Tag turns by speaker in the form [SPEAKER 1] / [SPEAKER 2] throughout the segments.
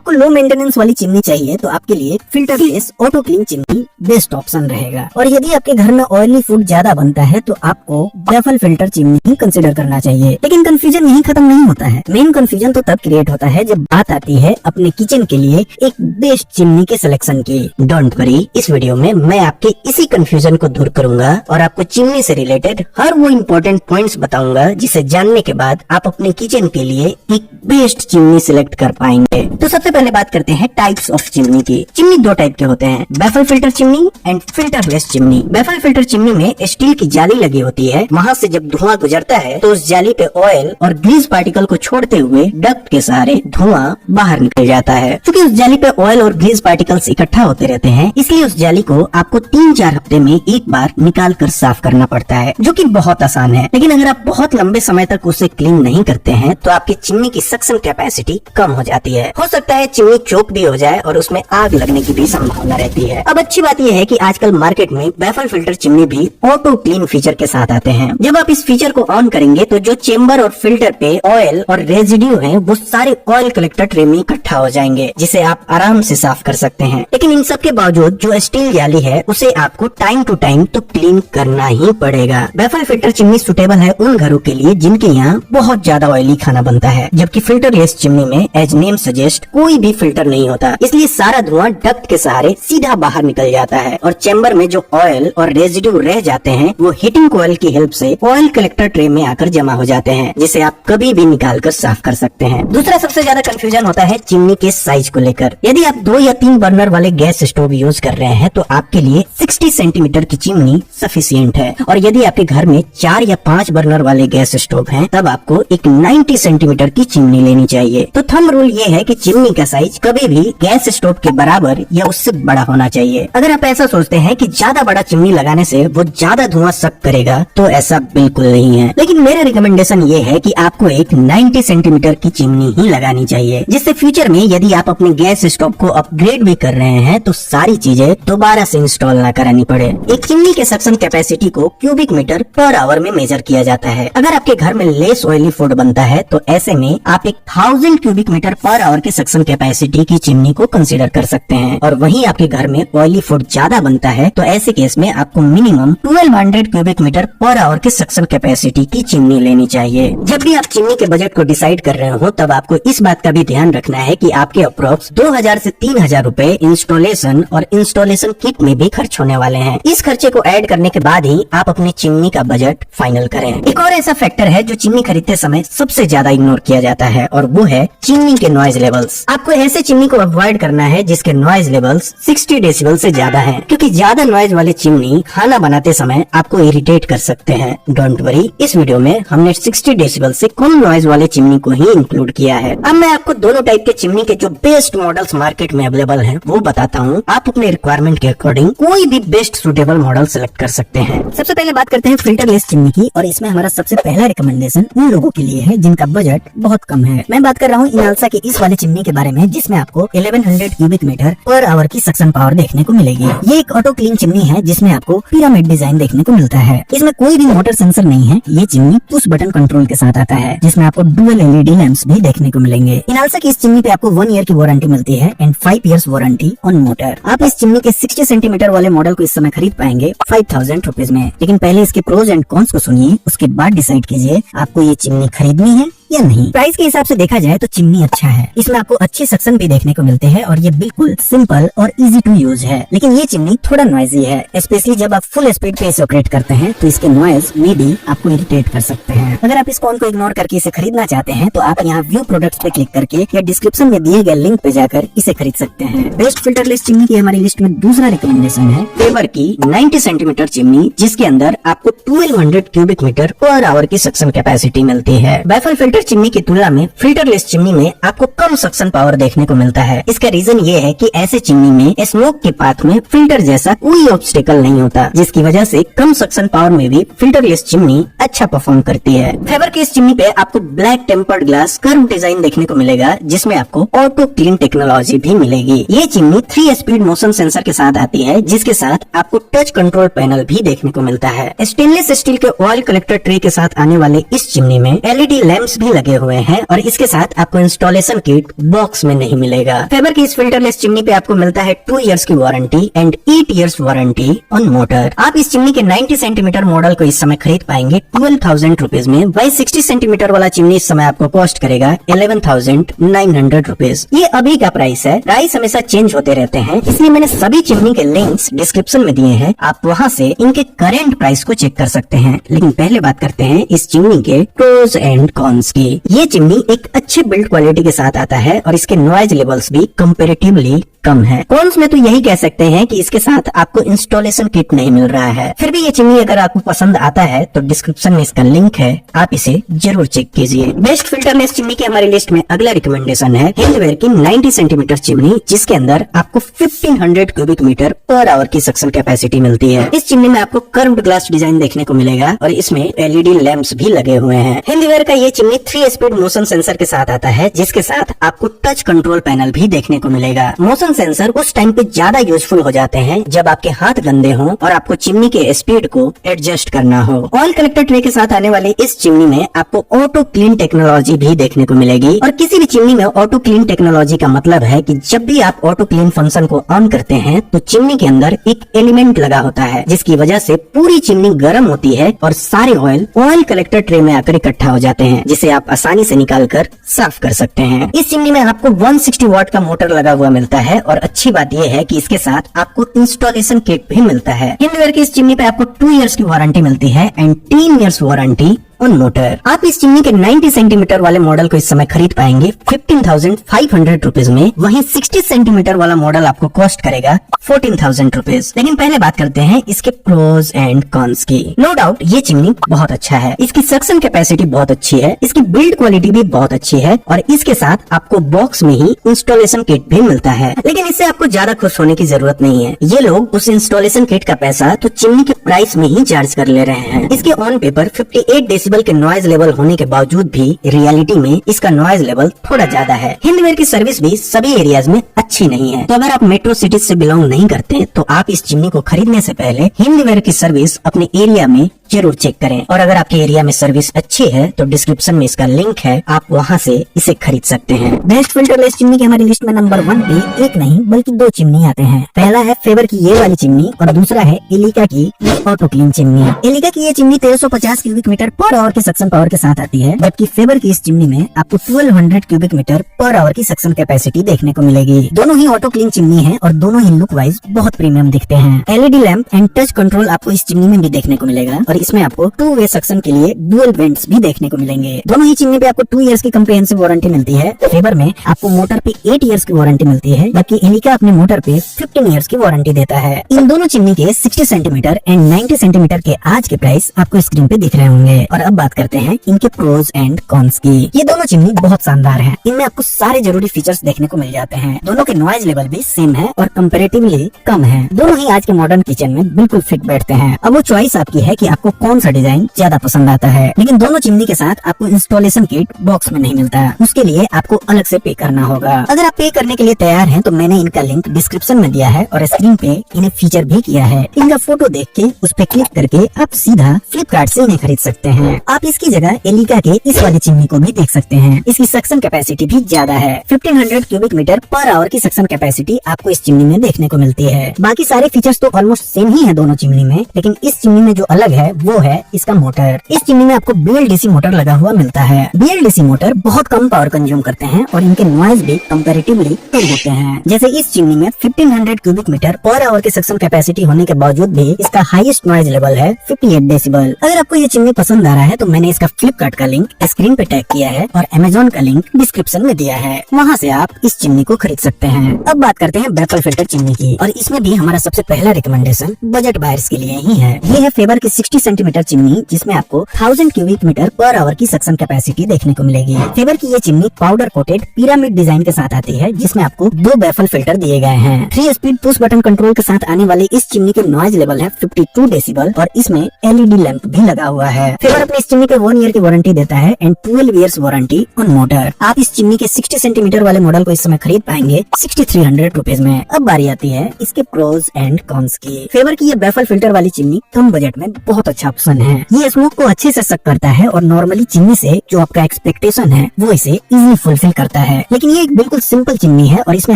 [SPEAKER 1] आपको low maintenance वाली chimney चाहिए तो आपके लिए filterless auto clean chimney best option रहेगा। और यदि आपके घर में ऑयली फूड ज्यादा बनता है तो आपको बैफल फिल्टर चिमनी ही कंसिडर करना चाहिए। लेकिन कंफ्यूजन यही खत्म नहीं होता है। मेन कंफ्यूजन तो तब क्रिएट होता है जब बात आती है अपने किचन के लिए एक बेस्ट चिमनी के सिलेक्शन की। डोंट वरी, इस वीडियो में मैं आपके इसी कंफ्यूजन को दूर करूंगा और आपको चिमनी से रिलेटेड हर वो इम्पोर्टेंट पॉइंट्स बताऊंगा जिसे जानने के बाद आप अपने किचन के लिए एक बेस्ट चिमनी सिलेक्ट कर पाएंगे। तो सबसे पहले बात करते हैं टाइप्स ऑफ चिमनी की। चिमनी दो टाइप के होते हैं, baffle filter chimney and filterless chimney. Baffle filter chimney में स्टील की जाली लगी होती है, वहाँ से जब धुआं गुजरता है तो उस जाली पे ऑयल और ग्रीस पार्टिकल को छोड़ते हुए डक्ट के सहारे धुआं बाहर निकल जाता है। क्योंकि उस जाली पे ऑयल और ग्रीस पार्टिकल्स इकट्ठा होते रहते हैं, इसलिए उस जाली को आपको 3-4 हफ्ते में एक बार निकाल कर साफ करना पड़ता है, जो कि बहुत आसान है। लेकिन अगर आप बहुत लंबे समय तक उसे क्लीन नहीं करते हैं तो आपकी चिमनी की सक्शन कैपेसिटी कम हो जाती है। हो सकता है चिमनी चोक भी हो जाए और उसमें आग लगने की भी संभावना रहती है। अब अच्छी बात यह है कि आजकल मार्केट में बैफल फिल्टर चिमनी भी ऑटो क्लीन फीचर के साथ आते हैं। जब आप इस फीचर को ऑन करेंगे तो जो चेम्बर और फिल्टर पे ऑयल और रेजिड्यू है वो सारे ऑयल कलेक्टर ट्रे में इकट्ठा हो जाएंगे, जिसे आप आराम से साफ कर सकते हैं। लेकिन इन सब के बावजूद जो स्टील जाली है उसे आपको टाइम टू टाइम तो क्लीन करना ही पड़ेगा। बैफल फिल्टर चिमनी सुटेबल है उन घरों के लिए जिनके यहाँ बहुत ज्यादा ऑयली खाना बनता है, जबकि फिल्टरलेस चिमनी में एज नेम सजेस्ट कोई भी फिल्टर नहीं होता, इसलिए सारा धुआं डक्ट के सहारे सीधा बाहर निकल जाता है और चेम्बर में जो ऑयल और रेजिड्यू रह जाते हैं वो हीटिंग कोयल की हेल्प से ऑयल कलेक्टर ट्रे में आकर जमा हो जाते हैं, जिसे आप कभी भी निकाल कर साफ कर सकते हैं। दूसरा सबसे ज्यादा कंफ्यूजन होता है चिमनी के साइज को लेकर। यदि आप 2 या 3 बर्नर वाले गैस स्टोव यूज कर रहे हैं तो आपके लिए 60 सेंटीमीटर की चिमनी सफिशिएंट है, और यदि आपके घर में 4 या 5 बर्नर वाले गैस स्टोव हैं तब आपको एक 90 सेंटीमीटर की चिमनी लेनी चाहिए। तो थंब रूल ये है कि चिमनी का साइज कभी भी गैस स्टोव के बराबर या उससे बड़ा होना चाहिए। अगर आप ऐसा सोचते हैं कि ज्यादा बड़ा चिमनी लगाने से वो ज्यादा धुआं सक करेगा तो ऐसा बिल्कुल नहीं है। लेकिन मेरा रिकमेंडेशन ये है कि आपको एक 90 सेंटीमीटर की चिमनी ही लगानी चाहिए, जिससे फ्यूचर में यदि आप अपने गैस स्टोव को अपग्रेड भी कर रहे हैं तो सारी चीजें दोबारा से इंस्टॉल ना करानी पड़े। एक चिमनी के सक्शन कैपेसिटी को क्यूबिक मीटर पर आवर में मेजर किया जाता है। अगर आपके घर में लेस ऑयली फूड बनता है तो ऐसे में आप एक 1000 क्यूबिक मीटर पर आवर के सक्शन कैपेसिटी की चिमनी को कंसीडर कर सकते हैं। और वहीं आपके घर में ऑयली फूड ज्यादा बनता है तो ऐसे केस में आपको minimum 1200 cubic metre per hour के सक्शन कैपेसिटी की चिमनी लेनी चाहिए। जब भी आप चिमनी के बजट को डिसाइड कर रहे हो तब आपको इस बात का भी ध्यान रखना है कि आपके अप्रोक्स 2000 से 3000 रूपए इंस्टॉलेशन और इंस्टॉलेशन किट में भी खर्च होने वाले हैं। इस खर्चे को ऐड करने के बाद ही आप अपनी चिमनी का बजट फाइनल करें। एक और ऐसा फैक्टर है जो चिमनी खरीदते समय सबसे ज्यादा इग्नोर किया जाता है और वो है चिमनी के नॉइज लेवल्स। आपको ऐसे चिमनी को अवॉइड करना है जिसके नॉइज लेवल्स 60 डेसिबल से ज्यादा हैं, क्योंकि ज्यादा नॉइज वाले चिमनी खाना बनाते समय आपको इरिटेट कर सकते हैं। डोंट वरी, इस वीडियो में हमने 60 डेसिबल से कम नॉइज वाले चिमनी को ही इंक्लूड किया है। अब मैं आपको दोनों टाइप के चिमनी के जो बेस्ट मॉडल्स मार्केट में अवेलेबल हैं वो बताता हूँ। आप अपने रिक्वायरमेंट के अकॉर्डिंग कोई भी बेस्ट सुटेबल मॉडल सेलेक्ट कर सकते हैं। सबसे पहले बात करते हैं फिल्टरलेस चिमनी की, और इसमें हमारा सबसे पहला रिकमेंडेशन उन लोगों के लिए है जिनका बजट बहुत कम है। मैं बात कर रहा हूँ इनालसा की इस वाले चिमनी के बारे में, जिसमें आपको 1100 क्यूबिक मीटर पर आवर की सक्शन पावर देखने को मिलेगी। ये एक ऑटो क्लीन चिमनी है जिसमें आपको पिरामिड डिजाइन देखने को मिलता है। इसमें कोई भी मोटर सेंसर नहीं है। ये चिमनी पुश बटन कंट्रोल के साथ आता है, जिसमें आपको डुअल एलईडी लैंप्स भी देखने को मिलेंगे। इनालसा की इस चिमनी पे आपको 1 ईयर की वारंटी मिलती है and 5 years warranty on motor. आप इस चिमनी के 60 सेंटीमीटर वाले मॉडल को इस समय खरीद पाएंगे 5000 रुपीज में। लेकिन पहले इसके प्रोज एंड कॉन्स को सुनिए, उसके बाद डिसाइड कीजिए आपको ये चिमनी खरीदनी है या नहीं। प्राइस के हिसाब से देखा जाए तो चिमनी अच्छा है। इसमें आपको अच्छे सक्शन भी देखने को मिलते हैं और ये बिल्कुल सिंपल और इजी टू यूज है। लेकिन ये चिमनी थोड़ा नॉइजी है, स्पेशली जब आप फुल स्पीड पे इसे ऑपरेट करते हैं तो इसके नॉइज में भी आपको इरिटेट कर सकते हैं। अगर आप इस कॉन को इग्नोर करके इसे खरीदना चाहते हैं तो आप यहाँ व्यू प्रोडक्ट्स पे क्लिक करके या डिस्क्रिप्शन में दिए गए लिंक पे जाकर इसे खरीद सकते हैं। बेस्ट फिल्टरलेस चिमनी की हमारी लिस्ट में दूसरा रिकमेंडेशन है फेवर की 90 सेंटीमीटर चिमनी, जिसके अंदर आपको 1200 क्यूबिक मीटर पर आवर की सक्शन कैपेसिटी मिलती है। बैफल फिल्टर चिमनी की तुलना में फिल्टरलेस चिमनी में आपको कम सक्शन पावर देखने को मिलता है। इसका रीजन ये है कि ऐसे चिमनी में स्मोक के पाथ में फिल्टर जैसा कोई ऑब्स्टेकल नहीं होता, जिसकी वजह से कम सक्शन पावर में भी फिल्टरलेस चिमनी अच्छा परफॉर्म करती है। फेवर की इस चिमनी पे आपको black tempered glass curve design देखने को मिलेगा, जिसमें आपको ऑटो क्लीन टेक्नोलॉजी भी मिलेगी। ये चिमनी 3 स्पीड मोशन सेंसर के साथ आती है, जिसके साथ आपको टच कंट्रोल पैनल भी देखने को मिलता है। स्टेनलेस स्टील के ऑयल कलेक्टर ट्रे के साथ आने वाले इस चिमनी में एलईडी लैंप्स भी भी लगे हुए हैं और इसके साथ आपको इंस्टॉलेशन किट बॉक्स में नहीं मिलेगा। फेबर की इस फिल्टरलेस चिमनी पे आपको मिलता है 2 इयर्स की warranty and 8 years warranty on motor. आप इस चिमनी के 90 सेंटीमीटर मॉडल को इस समय खरीद पाएंगे 12,000 रुपीज में। वही 60 सेंटीमीटर वाला चिमनी इस समय आपको कॉस्ट करेगा 11,900 रुपीज। ये अभी का प्राइस है, प्राइस हमेशा चेंज होते रहते हैं, इसलिए मैंने सभी चिमनी के लिंक्स डिस्क्रिप्शन में दिए हैं, आप वहां से इनके करेंट प्राइस को चेक कर सकते हैं। लेकिन पहले बात करते हैं इस चिमनी के प्रोज एंड कॉन्स की। ये चिमनी एक अच्छे बिल्ड क्वालिटी के साथ आता है और इसके नॉइज लेवल्स भी कंपैरेटिवली कम है। कॉन्स में तो यही कह सकते हैं कि इसके साथ आपको इंस्टॉलेशन किट नहीं मिल रहा है। फिर भी ये चिमनी अगर आपको पसंद आता है तो डिस्क्रिप्शन में इसका लिंक है, आप इसे जरूर चेक कीजिए। बेस्ट फिल्टरलेस चिमनी की हमारी लिस्ट में अगला रिकमेंडेशन है हिंदवेयर की 90 सेंटीमीटर चिमनी, जिसके अंदर आपको 1500 क्यूबिक मीटर पर आवर की सक्शन कैपेसिटी मिलती है। इस चिमनी में आपको कर्व्ड ग्लास डिजाइन देखने को मिलेगा और इसमें एलईडी लैंप्स भी लगे हुए हैं। हिंदवेयर का ये चिमनी 3 स्पीड मोशन सेंसर के साथ आता है, जिसके साथ आपको टच कंट्रोल पैनल भी देखने को मिलेगा। मोशन सेंसर उस टाइम पे ज्यादा यूजफुल हो जाते हैं जब आपके हाथ गंदे हों और आपको चिमनी के स्पीड को एडजस्ट करना हो। ऑयल कलेक्टर ट्रे के साथ आने वाली इस चिमनी में आपको ऑटो क्लीन टेक्नोलॉजी भी देखने को मिलेगी। और किसी भी चिमनी में ऑटो क्लीन टेक्नोलॉजी का मतलब है कि जब भी आप ऑटो क्लीन फंक्शन को ऑन करते हैं तो चिमनी के अंदर एक एलिमेंट लगा होता है, जिसकी वजह से पूरी चिमनी गर्म होती है और सारे ऑयल कलेक्टर ट्रे में आकर इकट्ठा हो जाते हैं, जिसे आप आसानी से निकाल कर साफ कर सकते हैं। इस चिमनी में आपको 160 वाट का मोटर लगा हुआ मिलता है और अच्छी बात यह है कि इसके साथ आपको इंस्टॉलेशन किट भी मिलता है। हिंदवेयर की इस चिमनी पे आपको 2 इयर्स की वारंटी मिलती है and 3 years warranty on motor. आप इस चिमनी के 90 सेंटीमीटर वाले मॉडल को इस समय खरीद पाएंगे 15,500 रुपीज में। वहीं 60 सेंटीमीटर वाला मॉडल आपको कॉस्ट करेगा 14,000 रुपीज। लेकिन पहले बात करते हैं इसके प्रोज एंड कॉन्स की। नो डाउट ये चिमनी बहुत अच्छा है, इसकी सक्शन कैपेसिटी बहुत अच्छी है, इसकी बिल्ड क्वालिटी भी बहुत अच्छी है और इसके साथ आपको बॉक्स में ही इंस्टॉलेशन किट भी मिलता है। लेकिन इससे आपको ज्यादा खुश होने की जरूरत नहीं है। ये लोग उस इंस्टॉलेशन किट का पैसा तो चिमनी के प्राइस में ही चार्ज कर ले रहे हैं। इसके ऑन पेपर 58 डेसिबल के नॉइज लेवल होने के बावजूद भी रियलिटी में इसका नॉइज लेवल थोड़ा ज्यादा है। हिंदवेयर की सर्विस भी सभी एरियाज में अच्छी नहीं है, तो अगर आप मेट्रो सिटीज से बिलोंग नहीं करते तो आप इस चिमनी को खरीदने से पहले हिंदवेयर की सर्विस अपने एरिया में जरूर चेक करें। और अगर आपके एरिया में सर्विस अच्छी है तो डिस्क्रिप्शन में इसका लिंक है, आप वहां से इसे खरीद सकते हैं। बेस्ट फिल्टरलेस चिमनी की हमारी लिस्ट में नंबर 1 पे एक नहीं बल्कि 2 चिमनी आते हैं। पहला है फेबर की ये वाली चिमनी और दूसरा है एलिका की ऑटो क्लीन चिमनी। एलिका की ये chimney 1350 cubic metre per hour की सक्शन पावर के साथ आती है, जबकि फेबर की इस चिमनी में आपको 1200 क्यूबिक मीटर पर आवर की सक्शन कैपेसिटी देखने को मिलेगी। दोनों ही ऑटो क्लीन चिमनी है और दोनों ही लुक वाइज बहुत प्रीमियम दिखते हैं। LED lamp and touch control आपको इस चिमनी में भी देखने को मिलेगा और इसमें आपको 2 वे सक्शन के लिए डुअल वेंट्स भी देखने को मिलेंगे। दोनों ही चिमनी पे आपको 2 इयर्स की कम्प्रिहेंसिव वारंटी मिलती है। फेबर में आपको मोटर पे 8 इयर्स की वारंटी मिलती है, जबकि एलिका अपने मोटर पे 15 इयर्स की वारंटी देता है। इन दोनों चिमनी के 60 सेंटीमीटर एंड 90 सेंटीमीटर के आज के प्राइस आपको स्क्रीन पे दिख रहे होंगे। और अब बात करते हैं इनके प्रोज एंड कॉन्स की। ये दोनों चिमनी बहुत शानदार है, इनमें आपको सारे जरूरी फीचर्स देखने को मिल जाते हैं। दोनों के नॉइज लेवल भी सेम है और कंपैरेटिवली कम है। दोनों ही आज के मॉडर्न किचन में बिल्कुल फिट बैठते हैं। अब वो चॉइस आपकी है कि आपको कौन सा डिजाइन ज्यादा पसंद आता है। लेकिन दोनों चिमनी के साथ आपको इंस्टॉलेशन किट बॉक्स में नहीं मिलता, उसके लिए आपको अलग से पे करना होगा। अगर आप पे करने के लिए तैयार हैं तो मैंने इनका लिंक डिस्क्रिप्शन में दिया है और स्क्रीन पे इन्हें फीचर भी किया है। इनका फोटो देख के उस पे क्लिक करके आप सीधा फ्लिपकार्ट से इन्हें खरीद सकते हैं। आप इसकी जगह एलिका के इस वाली चिमनी को भी देख सकते हैं। इसकी सक्शन कैपेसिटी भी ज्यादा है, 1500 क्यूबिक मीटर पर आवर की सक्शन कैपेसिटी आपको इस चिमनी में देखने को मिलती है। बाकी सारे फीचर्स तो ऑलमोस्ट सेम ही है दोनों चिमनी में, लेकिन इस चिमनी में जो अलग है वो है इसका मोटर। इस चिमनी में आपको BLDC मोटर लगा हुआ मिलता है। BLDC मोटर बहुत कम पावर कंज्यूम करते हैं और इनके नॉइज भी कंपैरेटिवली कम होते हैं। जैसे इस चिमनी में 1500 क्यूबिक मीटर पर आवर की सक्शन कैपेसिटी होने के बावजूद भी इसका हाईएस्ट नॉइज लेवल है 58 डेसिबल। अगर आपको ये चिमनी पसंद आ रहा है तो मैंने इसका फ्लिपकार्ट का लिंक स्क्रीन पे टैग किया है और अमेजोन का लिंक डिस्क्रिप्शन में दिया है, वहाँ से आप इस चिमनी को खरीद सकते हैं। अब बात करते हैं बेफल फिल्टर चिमनी की, और इसमें भी हमारा सबसे पहला रिकमेंडेशन बजट बायर्स के लिए ही है। ये है फेबर की 60 सेंटीमीटर चिमनी, जिसमें आपको 1000 क्यूबिक मीटर पर आवर की सक्शन कैपेसिटी देखने को मिलेगी। फेबर की ये chimney powder coated pyramid design के साथ आती है, जिसमें आपको 2 बेफल फिल्टर दिए गए हैं। 3 स्पीड पुश बटन कंट्रोल के साथ आने वाली इस चिमनी के नॉइज लेवल है 52 डेसिबल और इसमें एलईडी लैंप भी लगा हुआ है। फेबर अपने इस चिमनी के 1 ईयर की वारंटी देता है and 12 years warranty on motor. आप इस चिमनी के 60 सेंटीमीटर वाले मॉडल को इस समय खरीद पाएंगे 6300 रुपीज में। अब बारी आती है इसके प्रोज एंड कॉन्स की। फेबर की ये बेफल फिल्टर वाली चिमनी कम बजट में बहुत अच्छा ऑप्शन है। ये स्मोक को अच्छे से सक करता है और नॉर्मली चिमनी से जो आपका एक्सपेक्टेशन है वो इसे इजीली फुलफिल करता है। लेकिन ये एक बिल्कुल सिंपल चिमनी है और इसमें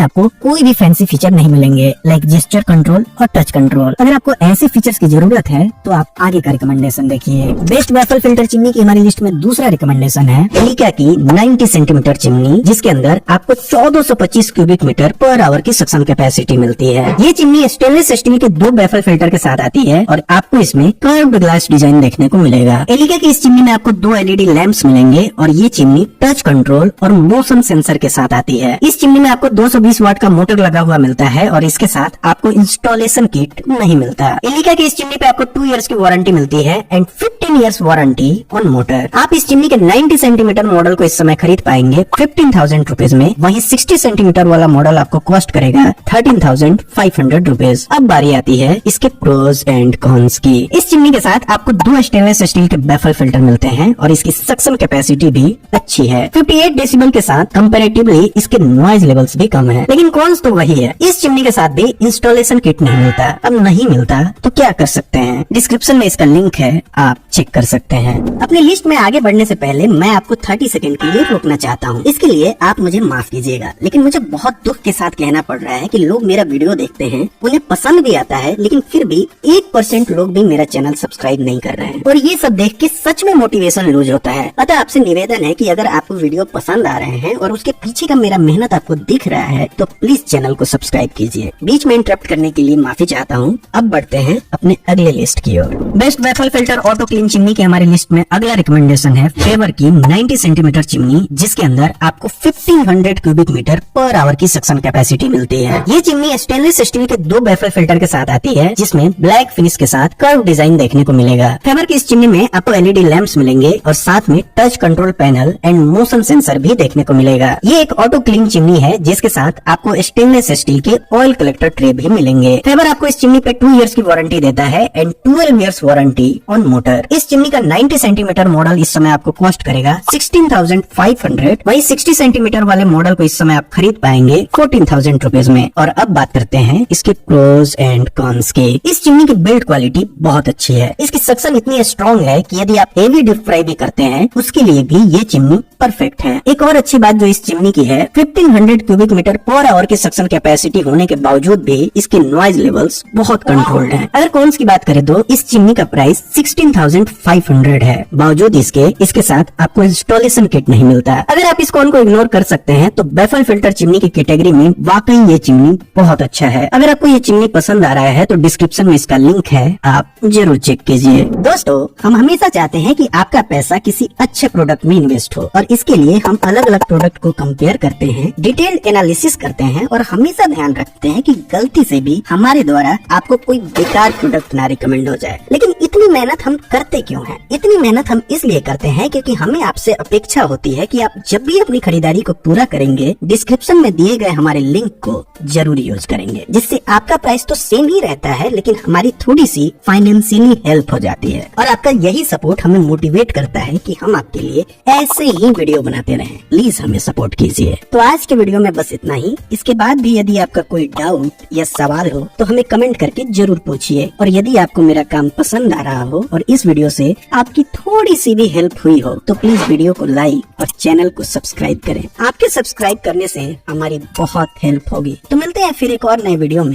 [SPEAKER 1] आपको कोई भी फैंसी फीचर नहीं मिलेंगे, लाइक जेस्चर कंट्रोल और टच कंट्रोल। अगर आपको ऐसे फीचर्स की जरूरत है तो आप आगे का रिकमेंडेशन देखिए। बेस्ट वेफल फिल्टर चिमनी की हमारी लिस्ट में दूसरा रिकमेंडेशन है एलिका की 90 सेंटीमीटर चिमनी, जिसके अंदर आपको 1425 क्यूबिक मीटर पर आवर की सक्शन कैपेसिटी मिलती है। ये चिमनी स्टेनलेस स्टील के 2 वेफल फिल्टर के साथ आती है और आपको इसमें कर्व्ड ग्लास डिजाइन देखने को मिलेगा। एलिका की इस चिमनी में आपको 2 एलईडी लैंप्स मिलेंगे और ये चिमनी टच कंट्रोल और मोशन सेंसर के साथ आती है। इस चिमनी में आपको 220 वाट का मोटर लगा हुआ मिलता है और इसके साथ आपको इंस्टॉलेशन किट नहीं मिलता। एलिका की इस चिमनी पे आपको 2 इयर्स की वारंटी मिलती है and 15 years warranty on motor. आप इस चिमनी के 90 सेंटीमीटर मॉडल को इस समय खरीद पाएंगे 15,000 रुपीज में। वहीं 60 सेंटीमीटर वाला मॉडल आपको कॉस्ट करेगा 13,500 रुपीज। अब बारी आती है इसके प्रोज एंड कॉन्स की। इस चिमनी के साथ आपको 2 स्टेनलेस स्टील के वेफल फिल्टर मिलते हैं और इसकी सक्शन कैपेसिटी भी अच्छी है। 58 डेसिबल के साथ कंपैरेटिवली इसके नॉइज लेवल्स भी कम है। लेकिन कॉन्स तो वही है, इस चिमनी के साथ भी इंस्टॉलेशन किट नहीं मिलता। अब नहीं मिलता तो क्या कर सकते हैं, डिस्क्रिप्शन में इसका लिंक है, आप चेक कर सकते हैं। अपनी लिस्ट में आगे बढ़ने से पहले मैं आपको 30 सेकंड के लिए रोकना चाहता हूँ। इसके लिए आप मुझे माफ कीजिएगा, लेकिन मुझे बहुत दुख के साथ कहना पड़ रहा है कि लोग मेरा वीडियो देखते हैं, उन्हें पसंद भी आता है, लेकिन फिर भी 1% लोग भी मेरा चैनल सब्सक्राइब नहीं कर रहे हैं और ये सब देख के सच में मोटिवेशन लूज होता है। अतः आपसे निवेदन है कि अगर आपको वीडियो पसंद आ रहे हैं और उसके पीछे का मेरा मेहनत आपको दिख रहा है तो प्लीज चैनल को सब्सक्राइब कीजिए। बीच में इंटरप्ट करने के लिए माफी चाहता हूँ। अब बढ़ते हैं अपने अगले लिस्ट की ओर। Best baffle filter auto clean chimney की हमारी लिस्ट में अगला रिकमेंडेशन है फेवर की 90 सेंटीमीटर चिमनी, जिसके अंदर आपको 1500 क्यूबिक मीटर पर आवर की सक्शन कैपेसिटी मिलती है। ये चिमनी स्टेनलेस स्टील के 2 वेफल फिल्टर के साथ आती है, जिसमें ब्लैक फिनिश के साथ कर्व डिजाइन देखने को मिलेगा। फेवर की इस चिमनी में आपको एलईडी लैंप्स मिलेंगे और साथ में touch control panel and motion sensor भी देखने को मिलेगा। ये एक ऑटो क्लीन चिमनी है जिसके साथ आपको स्टेनलेस स्टील के ऑयल कलेक्टर ट्रे भी मिलेंगे। फेवर आपको इस चिमनी पे 2 इयर्स की वारंटी देता है and 12 years warranty on motor. इस चिमनी का 90 सेंटीमीटर मॉडल इस समय आपको कॉस्ट करेगा 16,500। वही 60 सेंटीमीटर वाले मॉडल को इस समय आप खरीद पाएंगे 14,000 रुपीज में। और अब बात करते हैं इसके प्रोज एंड कॉन्स के। इस चिमनी की बिल्ड क्वालिटी बहुत अच्छी है। इसकी सक्शन इतनी स्ट्रॉन्ग है कि यदि आप हेवी डीप फ्राई भी करते हैं उसके लिए भी ये चिमनी परफेक्ट है। एक और अच्छी बात जो इस चिमनी की है, 1500 क्यूबिक मीटर पर आवर की सक्शन कैपेसिटी होने के बावजूद भी इसके नॉइज लेवल्स बहुत कंट्रोल्ड हैं। अगर कॉन्स की बात करें तो इस चिमनी का प्राइस 16,500 है। बावजूद इसके साथ आपको इंस्टॉलेशन किट नहीं मिलता। अगर आप इस कॉन को इग्नोर कर सकते हैं तो वेफल फिल्टर चिमनी की कैटेगरी में वाकई ये चिमनी बहुत अच्छा है। अगर आपको ये चिमनी पसंद आ रहा है तो डिस्क्रिप्शन में इसका लिंक है, आप जरूर चेक कीजिए। दोस्तों, हम हमेशा चाहते हैं कि आपका पैसा किसी अच्छे प्रोडक्ट में इन्वेस्ट हो और इसके लिए हम अलग अलग प्रोडक्ट को कंपेयर करते हैं, डिटेल्ड एनालिसिस करते हैं और हमेशा ध्यान रखते हैं कि गलती से भी हमारे द्वारा आपको कोई बेकार प्रोडक्ट ना रिकमेंड हो जाए। लेकिन इतनी मेहनत हम करते क्यों हैं? इतनी मेहनत हम इसलिए करते हैं क्योंकि हमें आपसे अपेक्षा होती है कि आप जब भी अपनी खरीदारी को पूरा करेंगे डिस्क्रिप्शन में दिए गए हमारे लिंक को जरूर यूज करेंगे, जिससे आपका प्राइस तो सेम ही रहता है लेकिन हमारी थोड़ी सी फाइनेंशियली हेल्प हो जाती है। और आपका यही सपोर्ट हमें मोटिवेट करता है कि हम आपके लिए ऐसे ही वीडियो बनाते रहें। प्लीज हमें सपोर्ट कीजिए। तो आज के वीडियो में बस इतना ही। इसके बाद भी यदि आपका कोई डाउट या सवाल हो तो हमें कमेंट करके जरूर पूछिए। और यदि आपको मेरा काम पसंद आ रहा हो और इस वीडियो से आपकी थोड़ी सी भी हेल्प हुई हो तो प्लीज वीडियो को लाइक और चैनल को सब्सक्राइब करें। आपके सब्सक्राइब करने से हमारी बहुत हेल्प होगी। तो मिलते हैं फिर एक और नए वीडियो में।